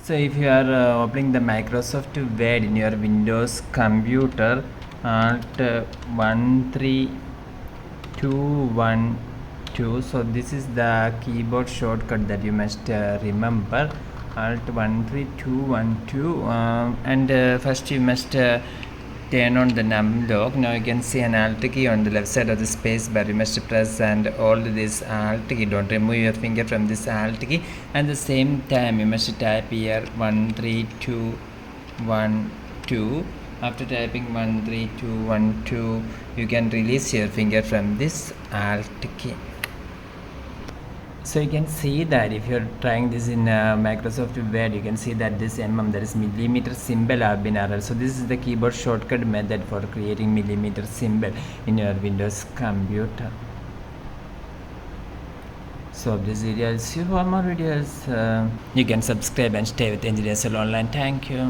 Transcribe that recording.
So if you are opening the Microsoft Word in your Windows computer, Alt 13212, so this is the keyboard shortcut that you must remember. Alt 13212, and first you must turn on the num lock. Now you can see an alt key on the left side of the space bar. You must press and hold this alt key. Don't remove your finger from this alt key. And the same time you must type here 13212. After typing 13212, you can release your finger from this alt key. So you can see that if you're trying this in Microsoft Word, you can see that this that is millimeter symbol have been error. So this is the keyboard shortcut method for creating millimeter symbol in your Windows computer. So this video, I'll see you for more videos. You can subscribe and stay with Engineers Online. Thank you.